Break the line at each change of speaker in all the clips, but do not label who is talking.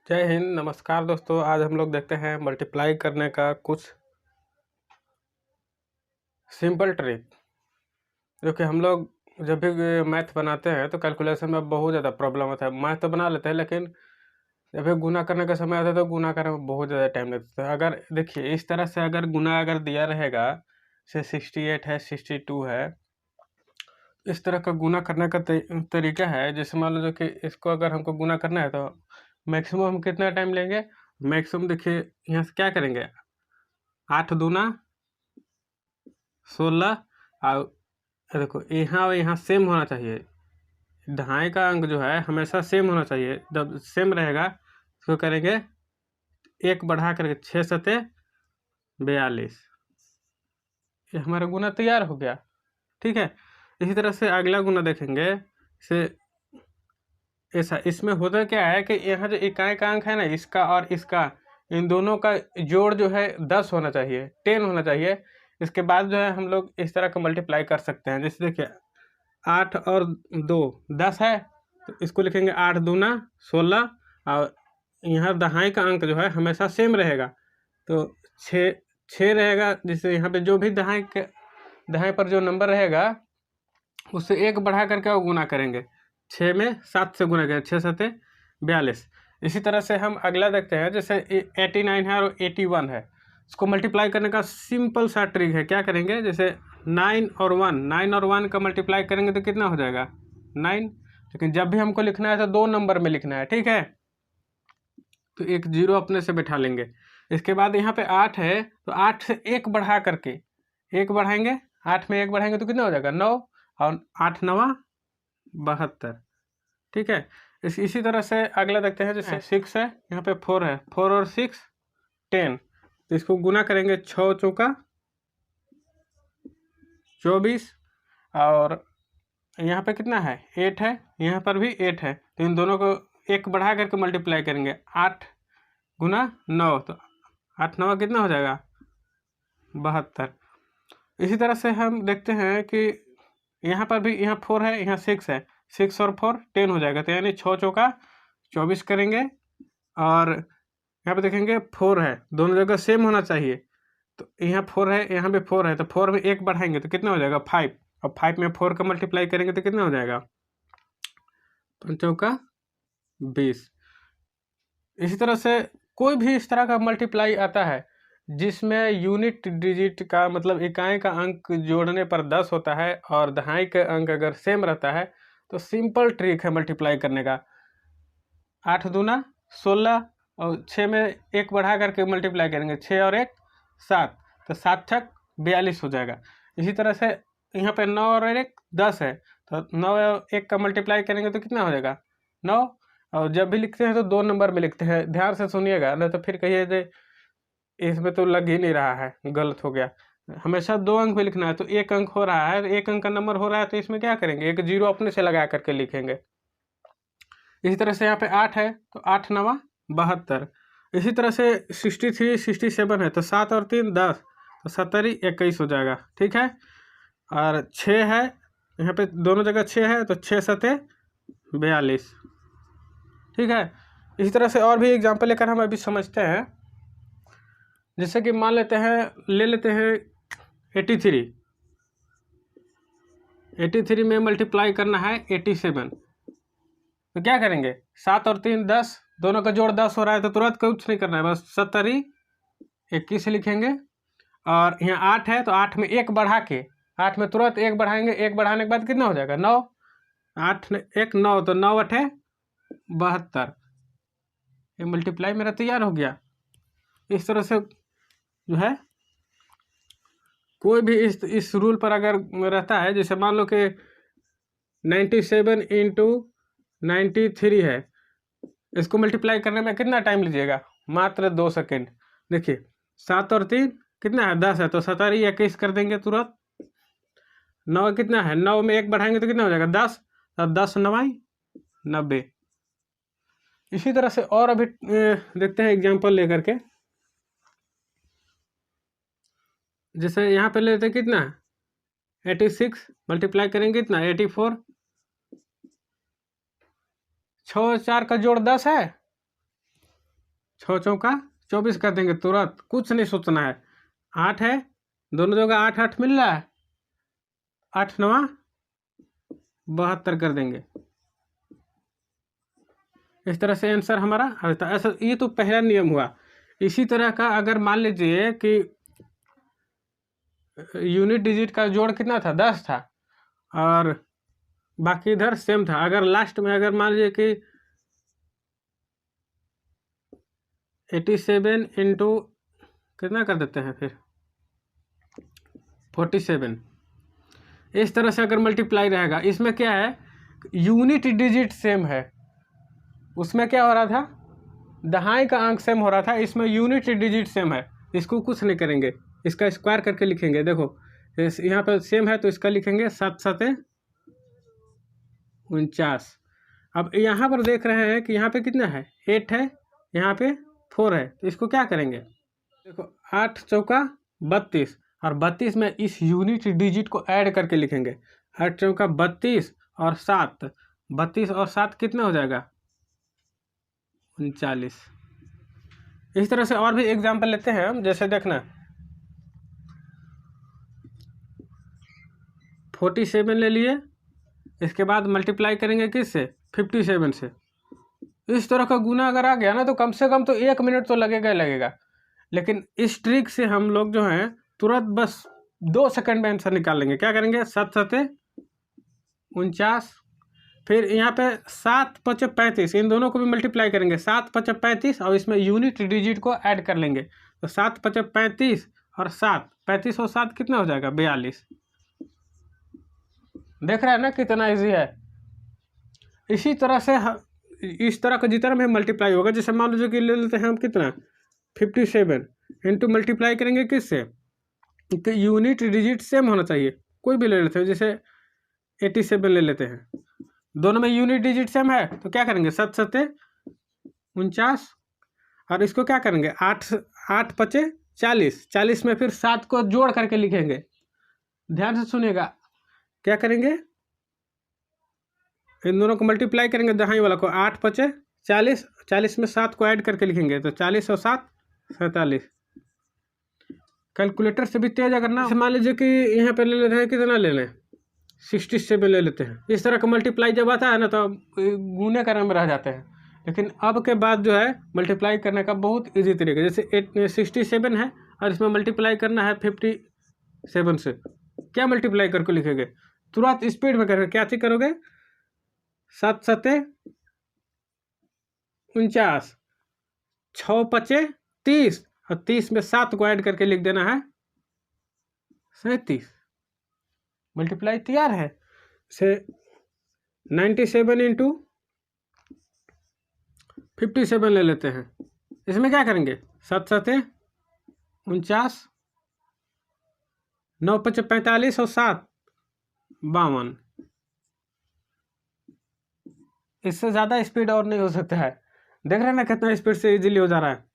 जय हिंद, नमस्कार दोस्तों। आज हम लोग देखते हैं मल्टीप्लाई करने का कुछ सिंपल ट्रिक, जो कि हम लोग जब भी मैथ बनाते हैं तो कैलकुलेशन में बहुत ज़्यादा प्रॉब्लम होता है। मैथ तो बना लेते हैं, लेकिन जब भी गुना करने का समय आता है तो गुना करने में बहुत ज़्यादा टाइम लगता है। अगर देखिए इस तरह से अगर गुना अगर दिया रहेगा, जैसे 68 है, 62 है, इस तरह का गुना करने का तरीका है। जैसे मान लो कि इसको अगर हमको गुना करना है तो मैक्सिमम हम कितना टाइम लेंगे। मैक्सिमम देखिए यहाँ से क्या करेंगे, 8 दूना 16। और देखो यहाँ और यहाँ सेम होना चाहिए। दहाई का अंक जो है हमेशा सेम होना चाहिए। जब सेम रहेगा इसको करेंगे एक बढ़ा करके 6 सते 42। ये हमारा गुना तैयार हो गया। ठीक है, इसी तरह से अगला गुना देखेंगे। से ऐसा इसमें होता क्या है कि यहाँ जो इकाई का अंक है ना, इसका और इसका, इन दोनों का जोड़ जो है 10 होना चाहिए, 10 होना चाहिए। इसके बाद जो है हम लोग इस तरह का मल्टीप्लाई कर सकते हैं। जैसे देखिए 8 और 2 10 है, तो इसको लिखेंगे 8 दूना 16। और यहाँ दहाई का अंक जो है हमेशा सेम रहेगा, तो 6 रहेगा। जिससे यहाँ पे जो भी दहाई पर जो नंबर रहेगा उससे एक बढ़ा करके वो गुना करेंगे। 6 में 7 से गुना करेंगे, 6 सते 42। इसी तरह से हम अगला देखते हैं। जैसे 89 है और 81 है, इसको मल्टीप्लाई करने का सिंपल सा ट्रिक है। क्या करेंगे, जैसे 9 और 1 का मल्टीप्लाई करेंगे तो कितना हो जाएगा 9। लेकिन जब भी हमको लिखना है तो 2 नंबर में लिखना है, ठीक है, तो एक जीरो अपने से बैठा लेंगे। इसके बाद यहाँ पे 8 है, तो 8 से एक बढ़ा करके एक बढ़ाएंगे, 8 में एक बढ़ाएंगे तो कितना हो जाएगा 9। और 8 नवा 72। ठीक है, इसी तरह से अगला देखते हैं। जैसे 6 है, यहाँ पे 4 है, 4 और 6 10, तो इसको गुना करेंगे 6 चौका 24। और यहाँ पे कितना है 8 है, यहाँ पर भी 8 है, तो इन दोनों को एक बढ़ा करके मल्टीप्लाई करेंगे। 8 गुना 9, तो 8 9 कितना हो जाएगा 72। इसी तरह से हम देखते हैं कि यहाँ पर भी, यहाँ 4 है, यहाँ 6 है, 6 और 4 10 हो जाएगा, तो यानी 6 चौका 24 करेंगे। और यहाँ पे देखेंगे 4 है, दोनों जगह सेम होना चाहिए, तो यहाँ 4 है, यहाँ पे 4 है, तो 4 में एक बढ़ाएंगे तो कितना हो जाएगा 5। और 5 में 4 का मल्टीप्लाई करेंगे तो कितना हो जाएगा 5 चौका 20। इसी तरह से कोई भी इस तरह का मल्टीप्लाई आता है जिसमें यूनिट डिजिट का मतलब इकाई का अंक जोड़ने पर 10 होता है और दहाई का अंक अगर सेम रहता है, तो सिंपल ट्रिक है मल्टीप्लाई करने का। 8 दूना 16 और 6 में एक बढ़ा करके मल्टीप्लाई करेंगे, 6 और 1 7, तो 7 छक 42 हो जाएगा। इसी तरह से यहाँ पे 9 और 1 10 है, तो 9 और 1 का मल्टीप्लाई करेंगे तो कितना हो जाएगा 9। और जब भी लिखते हैं तो 2 नंबर में लिखते हैं, ध्यान से सुनिएगा, नहीं तो फिर कहिए जे इसमें तो लग ही नहीं रहा है, गलत हो गया। हमेशा 2 अंक में लिखना है, तो 1 अंक हो रहा है, 1 अंक का नंबर हो रहा है, तो इसमें क्या करेंगे एक जीरो अपने से लगा करके लिखेंगे। इसी तरह से यहाँ पे 8 है, तो 8 नवा 72। इसी तरह से 63 67 है, तो 7 और 3 10, तो 70 21 हो जाएगा। ठीक है, और 6 है, यहाँ पे दोनों जगह 6 है, तो 6 सते 42। ठीक है, इसी तरह से और भी एग्जाम्पल लेकर हम अभी समझते हैं। जैसे कि मान लेते हैं, ले लेते हैं 83। 83 में मल्टीप्लाई करना है 87, तो क्या करेंगे 7 और 3 10, दोनों का जोड़ 10 हो रहा है, तो तुरंत कुछ नहीं करना है, बस 70 21 लिखेंगे। और यहाँ 8 है, तो 8 में एक बढ़ा के, 8 में तुरंत एक बढ़ाएंगे, एक बढ़ाने के बाद कितना हो जाएगा 9। 8 1 9, तो 9 8 72। ये मल्टीप्लाई मेरा तैयार हो गया। इस तरह से जो है कोई भी इस रूल पर अगर रहता है, जैसे मान लो कि 97 इंटू 93 है, इसको मल्टीप्लाई करने में कितना टाइम लीजिएगा, मात्र 2 सेकेंड। देखिए 7 और 3 कितना है 10 है, तो 70 21 कर देंगे तुरंत। 9 कितना है, 9 में एक बढ़ाएंगे तो कितना हो जाएगा 10, और 10 9 90। इसी तरह से और अभी देखते हैं एग्जाम्पल लेकर के। जैसे यहाँ पे लेते हैं कितना 86, मल्टीप्लाई करेंगे कितना 84, 6 और 4 का जोड़ 10 है, 6 चौका 24 कर देंगे तुरंत, कुछ नहीं सोचना है। 8 है, दोनों जगह 8 8 मिल रहा है, 8 9 72 कर देंगे। इस तरह से आंसर हमारा आता है। ऐसा ये तो पहला नियम हुआ। इसी तरह का अगर मान लीजिए कि यूनिट डिजिट का जोड़ कितना था, 10 था, और बाकी इधर सेम था। अगर लास्ट में अगर मान लीजिए कि 87 इंटू कितना कर देते हैं फिर 47, इस तरह से अगर मल्टीप्लाई रहेगा। इसमें क्या है, यूनिट डिजिट सेम है। उसमें क्या हो रहा था, दहाई का अंक सेम हो रहा था, इसमें यूनिट डिजिट सेम है। इसको कुछ नहीं करेंगे, इसका स्क्वायर करके लिखेंगे। देखो यहाँ पर सेम है तो इसका लिखेंगे 7 7 49। अब यहाँ पर देख रहे हैं कि यहाँ पे कितना है, 8 है, यहाँ पे 4 है, तो इसको क्या करेंगे, देखो 8 चौका 32, और 32 में इस यूनिट डिजिट को ऐड करके लिखेंगे। 8 चौका 32 और 7, 32 और 7 कितना हो जाएगा 39। इस तरह से और भी एग्जाम्पल लेते हैं हम। जैसे देखना 47 ले लिए, इसके बाद मल्टीप्लाई करेंगे किससे, 57 से। इस तरह का गुना अगर आ गया ना तो कम से कम तो 1 मिनट तो लगेगा ही लगेगा। लेकिन इस ट्रिक से हम लोग जो हैं तुरंत बस 2 सेकंड में आंसर निकाल लेंगे। क्या करेंगे, 7 7 49, फिर यहाँ पे 7 5 35, इन दोनों को भी मल्टीप्लाई करेंगे। 7 5 35 और इसमें यूनिट डिजिट को ऐड कर लेंगे। तो 7 5 35 और 7, 35 और 7 कितना हो जाएगा 42। देख रहे हैं ना कितना इजी है। इसी तरह से इस तरह का जितना भी मल्टीप्लाई होगा, जैसे मान लीजिए कि ले लेते हैं हम कितना 57 इंटू मल्टीप्लाई करेंगे किससे, यूनिट डिजिट सेम होना चाहिए। कोई भी ले लेते हैं, जैसे 87 ले लेते हैं, दोनों में यूनिट डिजिट सेम है तो क्या करेंगे 7 7 49, और इसको क्या करेंगे 8 8 5 40, 40 में फिर 7 को जोड़ करके लिखेंगे। ध्यान से सुनिएगा, क्या करेंगे, इन दोनों को मल्टीप्लाई करेंगे, दहाई वाला को 8 5 40, 40 में 7 को ऐड करके लिखेंगे, तो 40 और 7 47। कैलकुलेटर से भी तेज अगर ना, मान लीजिए कि यहाँ पे ले लेते हैं, कितना ले लें 67 ले लेते हैं। इस तरह का मल्टीप्लाई जब आता है ना तो गुने करने में रह जाते हैं। लेकिन अब के बाद जो है मल्टीप्लाई करने का बहुत ईजी तरीका, जैसे 67 है और इसमें मल्टीप्लाई करना है 57 से। क्या मल्टीप्लाई करके लिखेंगे, तुरंत स्पीड में करोगे। क्या चीज करोगे, 7 7 49, 6 5 30, और 30 में 7 को ऐड करके लिख देना है 37। मल्टीप्लाई तैयार है। से 97 इंटू 57 ले लेते हैं। इसमें क्या करेंगे 7 7 49, 9 5 45 और 7 52। इससे ज़्यादा स्पीड और नहीं हो सकता है। देख रहे हैं ना कितना स्पीड से इजीली हो जा रहा है।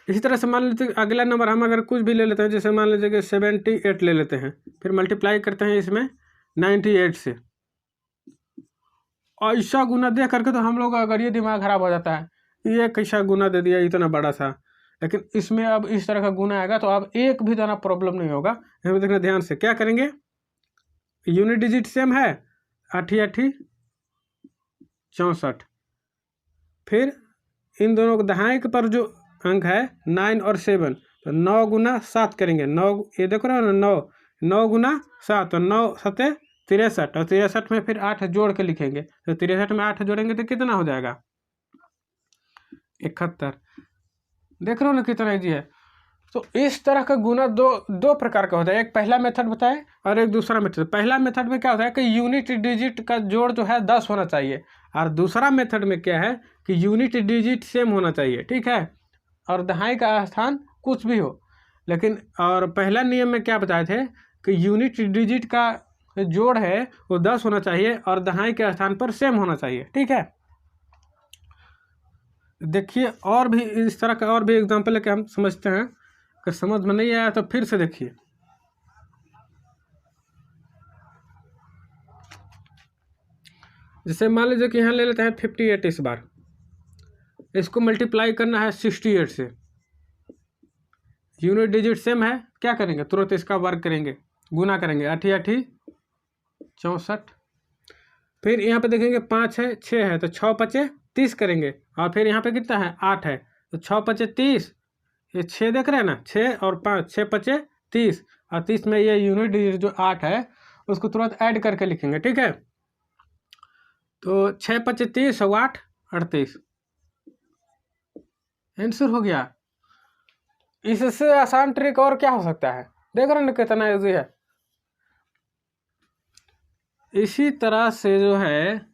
इसी तरह से मान लीजिए अगला नंबर हम अगर कुछ भी ले लेते हैं, जैसे मान लीजिए कि 78 ले लेते हैं, फिर मल्टीप्लाई करते हैं इसमें 98 से। ऐसा गुना देख करके तो हम लोग अगर ये दिमाग खराब हो जाता है, ये कैसा गुना दे दिया इतना बड़ा सा। लेकिन इसमें अब इस तरह का गुना आएगा तो अब एक भी ज़्यादा प्रॉब्लम नहीं होगा। हमें देखना ध्यान से, क्या करेंगे, यूनिट डिजिट सेम है, 8 8 64, फिर इन दोनों को दहाई के पर जो अंक है 9 और 7, तो 9 गुना 7 करेंगे। 9 ये देखो ना 9 गुना 7, तो 9 7 63, और 63 में फिर 8 जोड़ के लिखेंगे, तो 63 में 8 जोड़ेंगे तो कितना हो जाएगा 71। देख रहे हो ना कितना ईजी है। तो इस तरह का गुना दो प्रकार का होता है। एक पहला मेथड बताए और एक दूसरा मेथड। पहला मेथड में क्या होता है कि यूनिट डिजिट का जोड़ जो है 10 होना चाहिए, और दूसरा मेथड में क्या है कि यूनिट डिजिट सेम होना चाहिए, ठीक है, और दहाई का स्थान कुछ भी हो। लेकिन और पहला नियम में क्या बताए थे कि यूनिट डिजिट का जोड़ है वो 10 होना चाहिए और दहाई के स्थान पर सेम होना चाहिए, ठीक है। देखिए और भी इस तरह का और भी एग्जाम्पल है कि हम समझते हैं। अगर समझ में नहीं आया तो फिर से देखिए। जैसे मान लीजिए कि यहाँ ले लेते हैं 58 इस बार। इसको मल्टीप्लाई करना है 68 से। यूनिट डिजिट सेम है, क्या करेंगे तुरंत इसका वर्ग करेंगे, गुना करेंगे, 8 8 64। फिर यहाँ पे देखेंगे 5 है 6 है तो 6 5 30 करेंगे, और फिर यहाँ पे कितना है 8 है तो 6 5 30, ये 6 देख रहे हैं ना, 6 और 5, 6 5 30, और 30 में ये यूनिट डिजिट जो 8 है उसको तुरंत ऐड करके लिखेंगे, ठीक है। तो 6 5 30 और 8 38, आंसर हो गया। इससे आसान ट्रिक और क्या हो सकता है, देख रहे हैं ना कितना ईजी है। इसी तरह से जो है